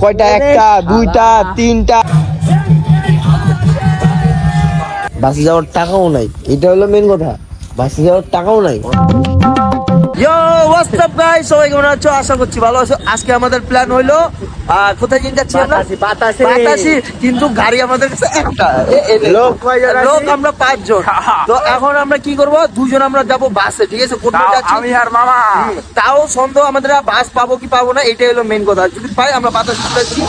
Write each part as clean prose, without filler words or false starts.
কয়টা? একটা, দুইটা, তিনটা। বাসে যাওয়ার টাকাও নাই, এটা হলো মেন কথা। বাসে যাওয়ার টাকাও নাই। ইয়ো হোয়াটস আপ গাইস, সবাই কেমন আছো? আশা করছি ভালো আছো। আজকে আমাদের প্ল্যান হলো কোথায় যাচ্ছি আমরা? বাতাসি। কিন্তু গাড়ি আমাদের কাছে একটা, লোক আমরা 5 জন। তো এখন আমরা কি করব? 2 জন আমরা যাব বাসে, ঠিক আছে? কোথায় যাচ্ছি? আমি আর মামা। তাও সন্দেহ আমাদের বাস পাবো কি পাবো না, এটাই হলো মেন কথা। যদি পাই আমরা বাতাসি যাচ্ছি।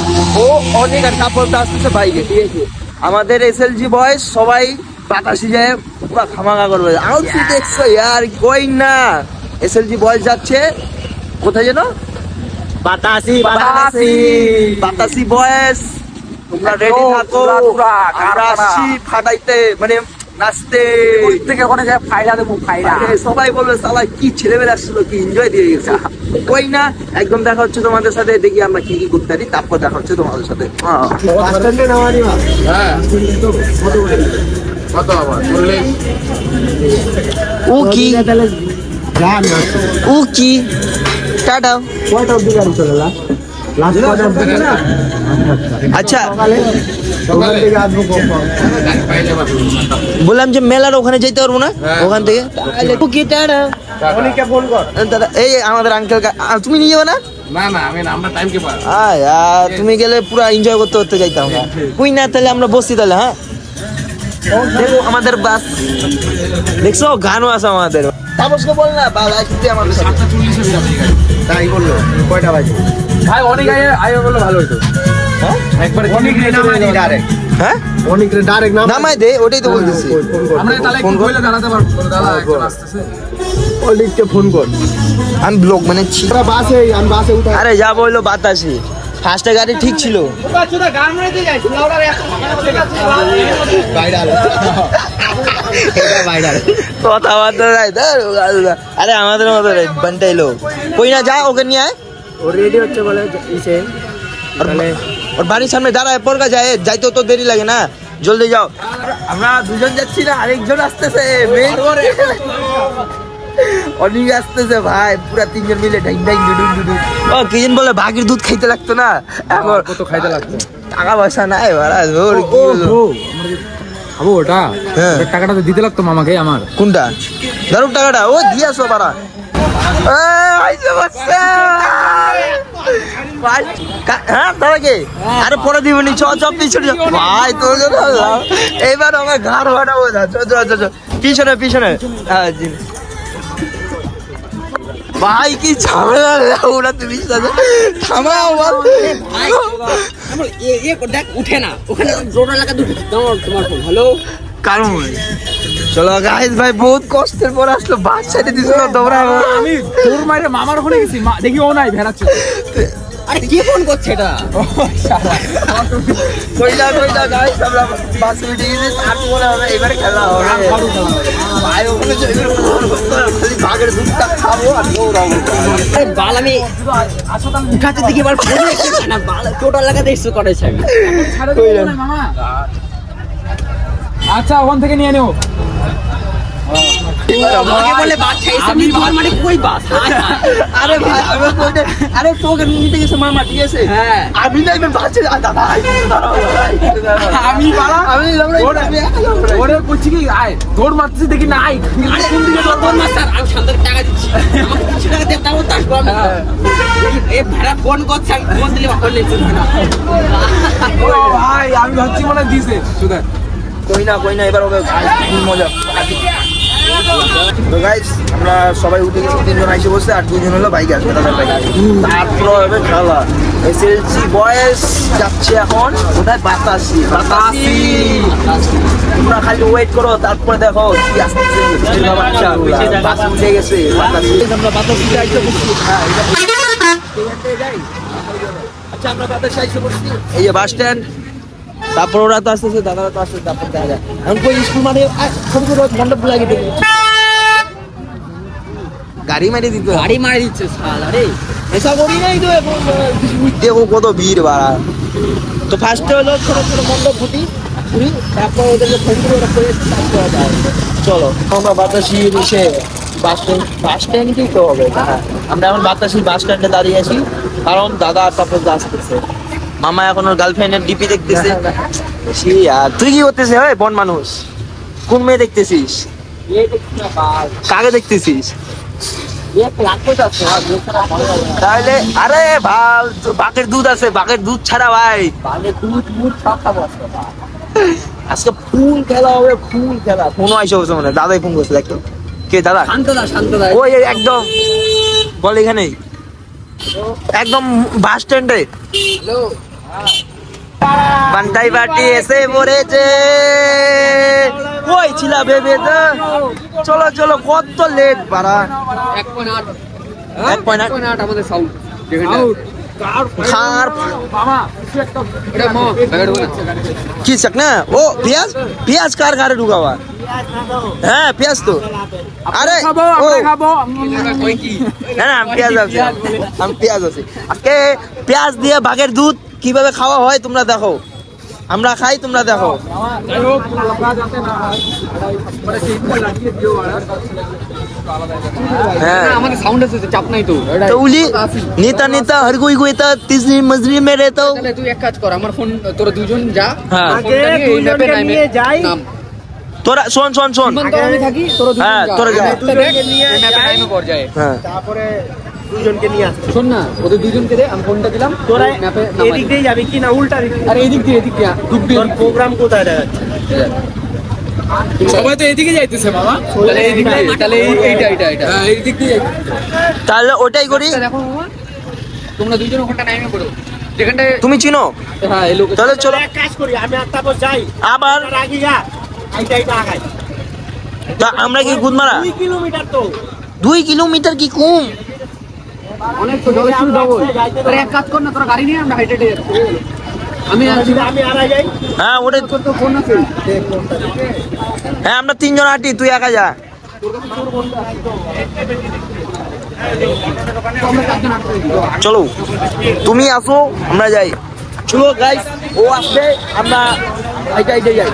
ও অনেক আর কাপড়টা আসতেছে বাইকে, ঠিক আছে? আমাদের এসএলজি বয়েস সবাই বাতাসি যায়, পুরো খামাখা করবে। আউটফিট দেখছো यार, কই না এসএলজি বয়েস যাচ্ছে কোথায় যেন? বাতাসি বয়েস। তোমরা রেডি থাকো, আমরা আসছি ফাটাইতে, মানে নাচতে। থেকে ওখানে যায় ফাইলা দেবো, ফাইলা। সবাই বলবে সালা কি ছেলেবেলা আসছিল, কি এনজয় দিয়ে গেছে। কই না, একদম দেখা হচ্ছে তোমাদের সাথে। দেখি আমরা কি কি করতে পারি, তারপর দেখা হচ্ছে তোমাদের সাথে। ও কি টাটা। আচ্ছা বললাম যে মেলার ওখানে যেতে পারবো না, ওখান থেকে এই আমাদের আঙ্কেল। তুমি নিয়ে যাবো না? তুমি গেলে পুরো এনজয় করতে করতে যাইতাম। কই না, তাহলে আমরা বসছি তাহলে। হ্যাঁ দেখো আমাদের বাস, দেখছো গানও আছে আমাদের। তাপসকে বল না আমাদের সাথে। তাই বললো কয়টা বাজে? ভাই অনেক আগে বললো ভালো হতো। একবার অনেক ডাইরেক্ট, হ্যাঁ অনেক ডাইরেক্ট নামাই দে, ওটাই তো বলতেছি। আমরা তাহলে ফোন করে জানাতে পারবো দাদা একজন আসতেছে, অনেককে ফোন কর। আমি ব্লগ বানাচ্ছি, বাসে আমি বাসে উঠা। আরে যা বললো বাতাসি, ফার্স্টে গাড়ি ঠিক ছিল। কথাবার্তা নাই। আরে আমাদের মতো বানটাই লোক। কই না যা, ওকে নিয়ে আয়। ও রেডি হচ্ছে বলে ওর বাড়ির সামনে দাঁড়ায়, পরগা যায়, যাইতে তো দেরি লাগে না, জলদি যাও। আমরা 2 জন যাচ্ছি না, আরেকজন আসতেছে। অনেক আসতেছে ভাই, পুরা 3 জন মিলে ডাইং ডাইং ডুডু ডুডু। ও কিজন বলে ভাগের দুধ খাইতে লাগতো না, এখন কত খাইতে লাগতো। টাকা পয়সা নাই বাড়া। খাবো ওটা, টাকাটা তো দিতে লাগতো মামাকে আমার। কোনটা দারুক টাকাটা? ও দিয়াছো বাড়া। হ্যাঁ দাদাকে আরে পরে দিবনি, চ পিছনে ভাই। তোর এইবার আমার ঘাড় ফাটাবো। পিছনে পিছনে ভাই, কি ঝামেলা ওরা। তুমি থামাও উঠে না, ওখানে তোমার ফোন। হ্যালো কারণ চলো গাইস, ভাই বহুত কষ্টের পর আসলো। বাস ছেড়ে দিছিল তোমরা। আমি তোর মাইরে মামার ওখানে গেছি, দেখি ও নাই ভেড়াচ্ছে। আরে কি ফোন করছে এটা? কইলা গাইস, আমরা বাস উঠে গেছি, তারপরে আমরা এবারে খেলা হবে। ভাই ওখানে খালি ভাগের দুধটা খাবো আর দৌড়াবো। আরে বাল আমি উঠাতে দেখি এবার ফোন করছে না, বাল টোটাল লাগাতে ইস্যু করেছে। কইলা মামা আচ্ছা ওখান থেকে নিয়ে নেও। বলে মানে কই বাস? আরে ভাই আরে তোকে নিতে গেছে মামা, ঠিক আছে? আমি না এবার বাসে ওরে বলছি কি আয় দৌড় মারতেছি, দেখি না আয় কোন দিকে দৌড় মার। স্যার আমি সামনে টাকা দিচ্ছি, আমাকে কিছু টাকা দিয়ে দাও, তারপর আমি এই ভাড়া ফোন করছি, আমি ফোন দিলে ফোন নিচ্ছি না। ও ভাই আমি ভাবছি মনে দিছে শুধু। কই না এবার হবে মজা। তো গাইস আমরা সবাই উঠে গেছি, 3 জন আইসে বসে, আর 2 জন হলো বাইকে আসবে। তারপর হবে খেলা। এসএলজি বয়েস যাচ্ছে এখন কোথায়? বাতাসি। তোমরা খালি ওয়েট করো, তারপরে দেখো কি আসতেছে। বাস উঠে গেছে বাতাসি। আমরা বাতাসিতে আইসে বসছি। আচ্ছা আমরা বাতাসি আইসে বসছি, এই যে বাস স্ট্যান্ড। তারপর ওরা তো আসতেছে, দাদারা তো আসতেছে, তারপর দেখা যায়। এখন কই স্কুল মানে মণ্ডপ লাগিয়ে দেবে, গাড়ি মারি দিচ্ছে শালা রে। এসা করি নাই তো, দেখো কত ভিড় বাড়া। তো ফার্স্টে হলো ছোট ছোট মণ্ডপ ফুটি, ঘুরি, তারপর ওদেরকে ফোন করে ওরা করে তারপর যায়। চলো আমরা বাতাসি এসে বাস স্ট্যান্ডেই তো হবে। হ্যাঁ, আমরা এখন বাতাসি বাস স্ট্যান্ডে দাঁড়িয়ে আছি, কারণ দাদা তারপর আসতেছে। মামা এখন ওর গার্লফ্রেন্ডের ডিপি দেখতেছে। আর তুই কি করতেছিস? হয় বন মানুষ, কোন মেয়ে দেখতেছিস? কাকে দেখতেছিস? তাহলে আরে ভাল, বাঘের দুধ আছে, বাঘের দুধ ছাড়া ভাই আজকে ফুল খেলা হবে, ফুল খেলা। ফোনও আইসা হচ্ছে মানে, দাদাই ফোন করছে দেখো। কে দাদা? শান্তদা। ওই একদম বল এখানেই, একদম বাস স্ট্যান্ডে। বান্টাই বাটি এসে পড়েছে। ওই ছিলা বেবে তো, চলো চলো, কত লেট পারা। 1.8 আমাদের সাউন্ড কি চাক না? ও পেঁয়াজ কার ঘরে ঢুকা हुआ? হ্যাঁ পেঁয়াজ তো। আরে আমি পেঁয়াজ আছি আজকে। পেঁয়াজ দিয়ে বাঘের দুধ কিভাবে খাওয়া হয় তোমরা দেখো, আমরা খাই তোমরা দেখো। নেতা নেতা হর কোই কোই তা তিসরি মজরি মে রেতো। তুই এক কাজ কর, আমার ফোন তোরা দুজন যা, তোরা শোন শোন শোন, আমি থাকি, হ্যাঁ তোরা যা, তারপরে দুজনকে নিয়ে আসছে। শোন না, ওদের দুজনকে দে, আমি ফোনটা দিলাম। তোরা এদিক দিয়ে যাবি কি না উল্টা দিক? আরে এদিক দিয়ে তোর প্রোগ্রাম কোথায় দেখাচ্ছে? সবাই তো এদিকে যাইতেছে মামা, তাহলে এই দিক দিয়ে, তাহলে এইটা হ্যাঁ এই দিক দিয়ে, তাহলে ওটাই করি। দেখো মামা, তোমরা দুইজন ওখানটা নাইমে পড়ো, যেখানটায় তুমি চিনো। হ্যাঁ এই লোক, তাহলে চলো এক কাজ করি, আমি আর তারপর যাই, আবার আগে যা, এইটা আগাই। তা আমরা কি গুদমারা 2 কিলোমিটার, তো 2 কিলোমিটার কি কম? অনেক তো জলে শুরু দাও। আরে এক কাজ কর না, তোরা গাড়ি নিয়ে আমরা হাইটে যাচ্ছি। আমি আড়াই যাই। হ্যাঁ ওটা তো ফোন আছে। হ্যাঁ আমরা 3 জন হাঁটি, তুই একা যা। চলো তুমি আসো, আমরা যাই। চলো গাইস, ও আসবে, আমরা হাইটে যাই।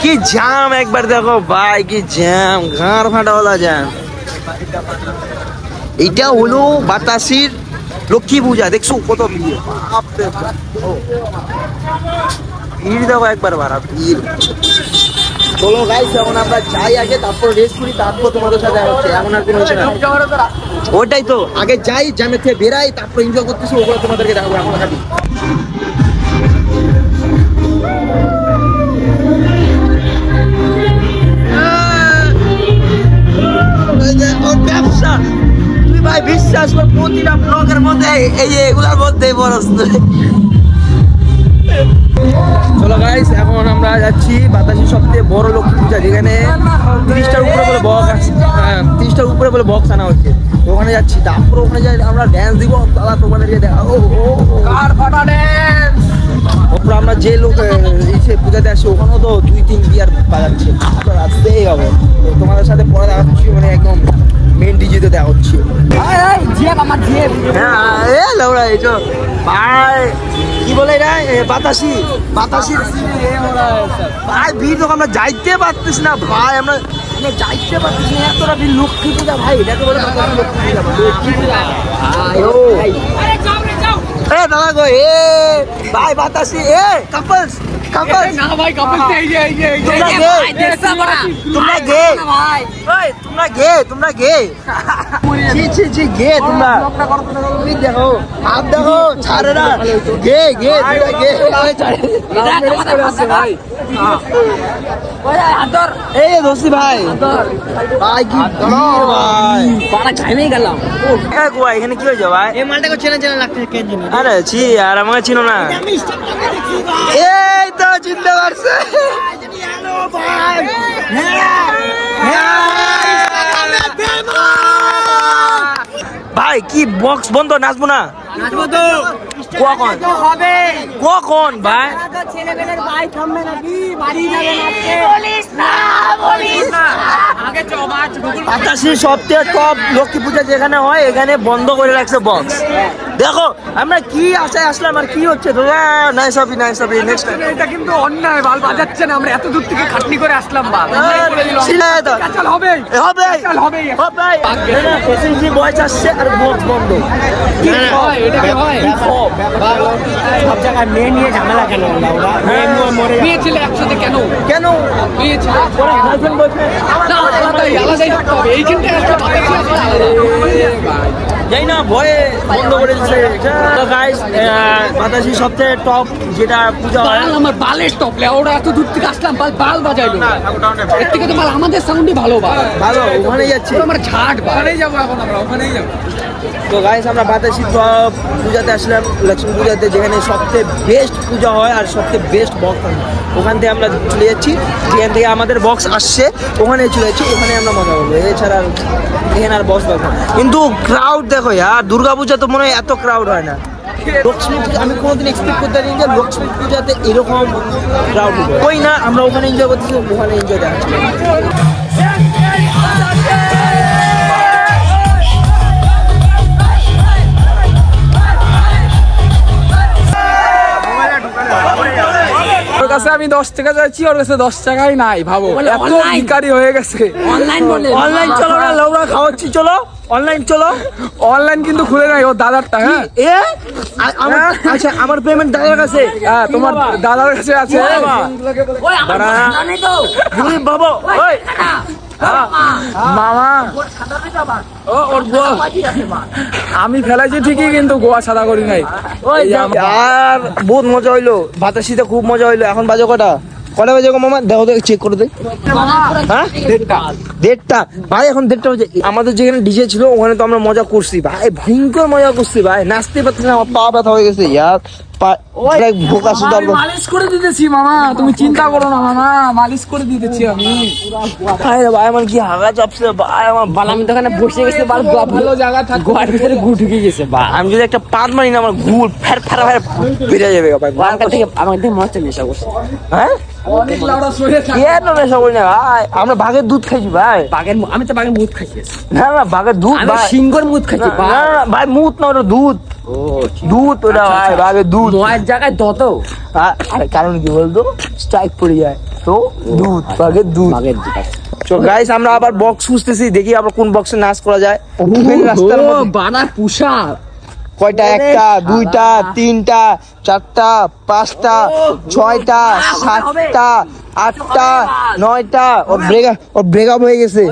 কি জ্যাম একবার দেখো ভাই, কি জ্যাম, ঘাড় ফাটাওয়ালা জ্যাম। এটা হলো বাতাসির লক্ষ্মী পূজা, দেখছো কত ভিড়, ভিড় দেখো একবার বাড়া ভিড়। চলো গাইস এখন আমরা যাই আগে, তারপর রেস্ট করি, তারপর তোমাদের সাথে হচ্ছে। এখন আর কোনো হচ্ছে না, ওটাই তো, আগে যাই, জ্যামের থেকে বেরাই, তারপর এনজয় করতেছি, ওগুলো তোমাদেরকে দেখাবো। এখন খালি ব্যবসা, তুই ভাই বিশ্বাস কর, প্রতিটা ব্লগের মধ্যে এই এগুলোর মধ্যে বরস। চলো গাইস এখন আমরা যাচ্ছি বাতাসি সবচেয়ে বড় লক্ষ্মী পূজা, যেখানে 30টার উপরে বলে বক্স, হ্যাঁ 30টার উপরে বলে বক্স আনা হচ্ছে। ওখানে যাচ্ছি, তারপর ওখানে যাই আমরা ড্যান্স দিব, দাদা তোমাদেরকে দেখাবো আমরা যে লোক এসে পূজাতে আসছি, ওখানেও তো 2-3 বিয়ার বাজাচ্ছে, আপনার আসতেই হবে। তোমাদের সাথে পরে দেখাচ্ছি, মানে একদম মেন ডিজিতে দেওয়া হচ্ছে। ভাই কি বলে এটা, বাতাসি ভাই ভিড় তো আমরা যাইতে পারতেছি না ভাই, আমরা যাইতে পারতেছি না, এতটা ভিড়। লক্ষ্মী পূজা ভাই, এটাকে বলে লক্ষ্মী পূজা। দাদা গো এ ভাই বাতাসি, এ কাপলস না ভাই, কাপলস তোমরা গে গে তোমরা দেখো, হাত দেখো ছাড়ে না, গে এই দোস্তি ভাই, ভাই কি ভাই গেলাম। এখানে কি হয়েছে ভাই? এই মালটাকে চেনা লাগতেছে। আরে ছি, আর আমাকে চিনো না? এই তো চিনতে পারছে ভাই। কি বক্স বন্ধ, নাচবো না? নাচবো তো, কখন হবে? কখন ভাই? ছেলেবেলের ভাই থামবে নাকি? বাড়ি যাবে নাচতে? বলিস না আগে বাতাসি সবচেয়ে টপ লক্ষ্মী পূজা যেখানে হয়, এখানে বন্ধ করে রাখছে বক্স। দেখো আমরা কি আশায় আসলাম আর কি হচ্ছে তোরা নাই সবই নেক্সট টাইম। এটা কিন্তু অন্যায়, বাল বাজাচ্ছে না, আমরা এত দূর থেকে খাটনি করে আসলাম বাল। কাচাল হবে হবে কাচাল হবে। পেসেন্সি বয়স আসছে আর বক্স বন্ধ। কি হয় এটা কি হয়? সব জায়গায় মেয়ে নিয়ে ঝামেলা কেন? মেয়ে ছেলে একসাথে কেন? কেন মেয়ে ছেলে ওরা গার্লফ্রেন্ড বয়ফ্রেন্ড না, আলাদাই থাকতে হবে। এইখানটায় একটা যাই না ভয়ে বন্ধ করে দিচ্ছে। গাইস বাতাসি সবচেয়ে টপ যেটা পূজা হয় বাল, আমার বালের টপ লে, ওরা এত দূর থেকে আসলাম, বাল বাল বাজাইলো। এর থেকে তো বাল আমাদের সাউন্ডই ভালো বাল। ভালো ওখানে যাচ্ছি আমার ঝাড় বাল। ওখানেই যাবো এখন আমরা, ওখানেই যাবো। তো গাইস আমরা বাতাসি পূজাতে আসলাম, লক্ষ্মী পূজাতে, যেখানে সবচেয়ে বেস্ট পূজা হয় আর সবচেয়ে বেস্ট বক্স হয়। ওখান থেকে আমরা চলে যাচ্ছি, যেখান থেকে আমাদের বক্স আসছে ওখানে চলে যাচ্ছি, ওখানে আমরা মজা করবো। এছাড়া এখানে আর বক্স পাবো না। কিন্তু ক্রাউড দেখো আর দুর্গা পূজা তো মনে হয় এত ক্রাউড হয় না। লক্ষ্মী পূজা আমি কোনোদিন এক্সপেক্ট করতে পারিনি যে লক্ষ্মী পূজাতে এরকম ক্রাউড হবে। ওই না আমরা ওখানে এনজয় করতেছি, ওখানে এনজয় দেখাচ্ছি। ওর কাছে আমি 10 টাকা চাইছি, ওর কাছে 10 টাকাই নাই। ভাবো এত ভিখারি হয়ে গেছে। অনলাইন চলো না, লৌড়া খাওয়াচ্ছি, চলো অনলাইন চলো। অনলাইন কিন্তু খুলে নাই, ওর দাদারটা। হ্যাঁ আচ্ছা আমার পেমেন্ট দাদার কাছে। হ্যাঁ, তোমার দাদার কাছে আছে। বাবা ওই মামা ওর গোয়া আমি ফেলাইছি ঠিকই, কিন্তু গোয়া সাদা করি নাই। আর বহুত মজা হইলো, বাতাসিতে খুব মজা হইলো। এখন বাজে কটা বাজে গো মামা? দেখো তো, চেক করে দে। হ্যাঁ 1:30 ভাই, এখন 1:30 বাজে। আমাদের যেখানে ডিজে ছিল ওখানে তো আমরা মজা করছি ভাই, ভয়ঙ্কর মজা করছি ভাই, নাচতে পারছি না, আমার পা ব্যথা হয়ে গেছে ইয়ার। মালিশ করে দিতেছি মামা, তুমি চিন্তা করো না মামা, মালিশ করে দিতেছি আমি। ভাই আমার কি হাগা চাপছে ভাই, আমার আমি তো ওখানে বসে গেছি, ভালো জায়গা থাকবে, গোয়ার ভিতরে গু ঢুকে গেছে। আমি যদি একটা পাত মারি না, আমার ঘুর ফের বেরিয়ে যাবে ভাই। আমার থেকে মজা নেশা করছে। হ্যাঁ অনেক লাউড়া সরে থাকে। কেন নেশা করি না ভাই, আমরা বাঘের দুধ খাইছি ভাই। আমি তো বাঘের মুদ খাইছি। না না বাঘের দুধ আমি ভাই, সিংহর মুদ খাইছি। না না ভাই মুদ না, ওটা দুধ। দুধ ওটা ভাই, বাঘের দুধ। নয়ের জায়গায় দত, কারণ কি বলতো, স্ট্রাইক পড়ে যায় তো দুধ, বাঘের দুধ। তো গাইস আমরা আবার বক্স খুঁজতেছি, দেখি আবার কোন বক্সে নাচ করা যায়। রাস্তার মধ্যে বানার পুষা কয়টা, 1টা 2টা 3টা 4টা 5টা 6টা 7টা 8টা 9টা। ওর ব্রেকআপ হয়ে গেছে,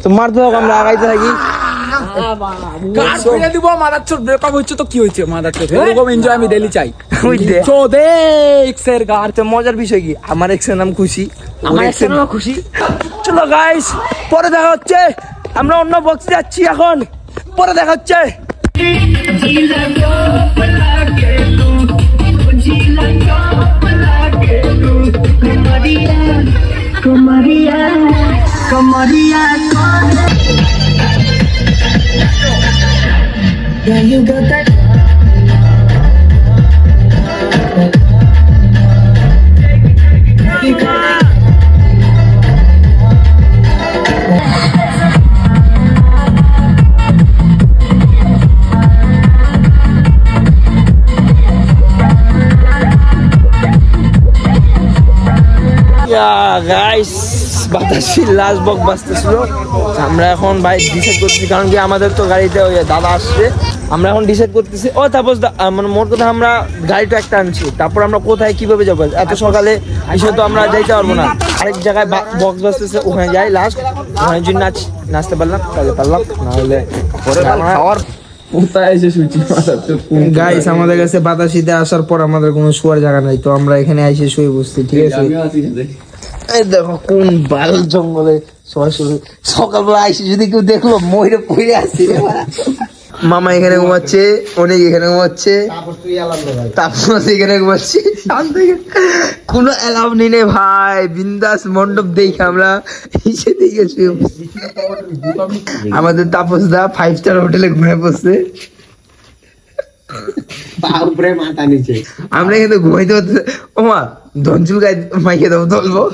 তো মারতে হোক, আমরা আগাইতে থাকি। দিব মাদারচোদ, ব্রেকআপ হচ্ছে তো কি হয়েছে মাদারচোদ, এরকম এনজয় আমি ডেইলি চাই। মজার বিষয় কি, আমার এক্সের নাম খুশি, আমার এক্সের নাম খুশি। চলো গাইস পরে দেখা হচ্ছে, আমরা অন্য বক্সে যাচ্ছি এখন, পরে দেখা হচ্ছে। গাইস বাতাসি লাস্ট বক্স বাজতেছিল, আমরা এখন ভাই ডিসাইড করতেছি, কারণ কি আমাদের তো গাড়িতে ওই দাদা আসছে, আমরা এখন ডিসাইড করতেছি। ও তাপস মানে মোট কথা আমরা গাড়িটা একটা আনছি, তারপর আমরা কোথায় কিভাবে যাবো, এত সকালে এসে তো আমরা যাইতে পারবো না। আরেক জায়গায় বক্স বাজতেছে, ওখানে যাই লাস্ট, ওখানে যদি নাচতে পারলাম তাহলে পারলাম, নাহলে খাওয়ার গাইস আমাদের কাছে বাতাসিতে আসার পর আমাদের কোনো শোয়ার জায়গা নাই, তো আমরা এখানে এসে শুয়ে বসছি। ঠিক আছে, এই দেখো কোন বাল জঙ্গলে সকালবেলা আইসি, যদি কেউ দেখলো ময়ূরে পড়ে আসছি। মামা এখানে ঘুমাচ্ছে, অনেক এখানে ঘুমাচ্ছে, তারপর এখানে ঘুমাচ্ছে, কোনো অ্যালার্ম নেই রে ভাই, বিন্দাস মণ্ডপ দেখে আমরা এসে দেখে শুয়ে বসছি। আমাদের তাপস দা 5 স্টার হোটেলে ঘুমিয়ে পড়ছে, আমরা কিন্তু ঘুমাইতে পারছি। ও মা ধনচুল গায়ে মাইকে দেবো, ধরবো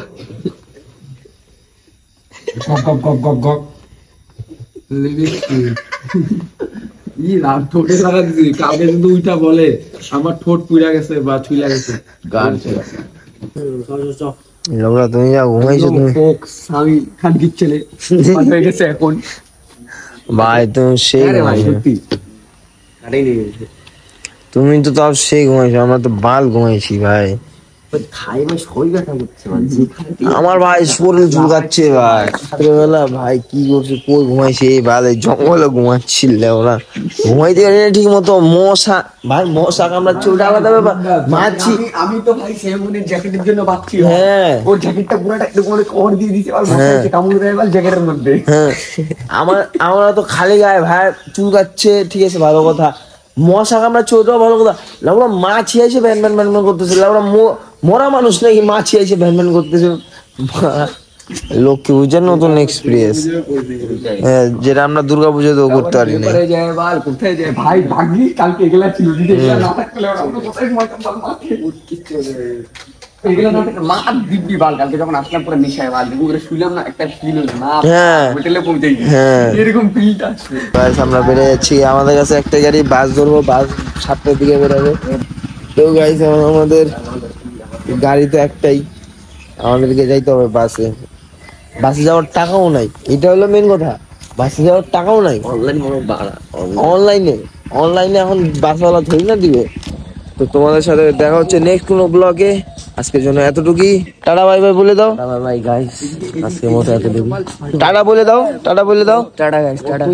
ই রাত ঠোঁটে লাগা দিছি, কাউকে যদি উইটা বলে আমার ঠোঁট পুড়া গেছে বা ছুঁইলা গেছে গান ছেড়ে। লোকরা তুমি যা ঘুমাইছো তুমি আমি খানকির ছেলে হয়ে গেছে এখন। ভাই তুমি সেই আরে ভাই ঘুমাইছো। সত্যি তুমি তো তাও সেই ঘুমাইছো, আমরা তো বাল ঘুমাইছি ভাই। খাই ভাই শরীর ব্যথা করছে ভাই আমার ভাই শরীর চুলকাচ্ছে ভাই। রাত্রেবেলা ভাই কি করছে, কই ঘুমাইছে এই বালে জঙ্গলে ঘুমাচ্ছিল ওরা, ঘুমাইতে পারি না ঠিক মতো। মশা ভাই, মশা কামড়াচ্ছে, ওটা আলাদা ব্যাপার। মাছি, আমি তো ভাই সেমনের জ্যাকেটের জন্য বাচ্চি। হ্যাঁ ওর জ্যাকেটটা পুরোটা একটু করে কভার দিয়ে দিয়েছে আর হ্যাঁ। কামড় দেয় বল জ্যাকেটের মধ্যে। হ্যাঁ, আমরা তো খালি গায়ে ভাই চুলকাচ্ছে, ঠিক আছে ভালো কথা। মশা কামড়াচ্ছে ওটাও ভালো কথা। লাউড়া মাছি এসে ভ্যান ভ্যান ভ্যান ভ্যান করতেছে। লাউড়া মরা মানুষ নাকি মাছি এসে ভ্যান ভ্যান করতেছে। লক্ষ্মী পূজার নতুন এক্সপিরিয়েন্স, যেটা আমরা দুর্গাপূজাতেও করতে পারি না। কোথায় যায় বল, কোথায় যায় ভাই? ভাগ্যি কালকে এগুলা ছিল, যদি এগুলা না থাকলে আমরা কোথায় ঘুমাইতাম বল? মাঠে এগুলা না থাকলে মাঠ দিব্যি বাল। কালকে যখন আসলাম পুরো মিশায় বাল দেখো করে শুইলাম না, একটা ফিল হলো না হ্যাঁ। হোটেলে পৌঁছে গেছি, হ্যাঁ। এরকম ফিলটা আসছে। বাস আমরা বেড়ে যাচ্ছি, আমাদের কাছে একটা গাড়ি, বাস ধরবো, বাস 7টার দিকে বেরোবে। তো গাইস আমাদের গাড়ি তো একটাই, আমাদেরকে যাইতে হবে বাসে। বাসে যাওয়ার টাকাও নাই, এটা হলো মেন কথা। বাসে যাওয়ার টাকাও নাই। অনলাইনে এখন বাসওয়ালা ধরি না দিবে। তো তোমাদের সাথে দেখা হচ্ছে নেক্সট কোনো ব্লগে। আজকের জন্য এতটুকুই, টাটা বাই বাই বলে দাও। ভাই গাইস আজকের মতো এতটুকু। টাটা বলে দাও, টাটা বলে দাও। Tata guys tata.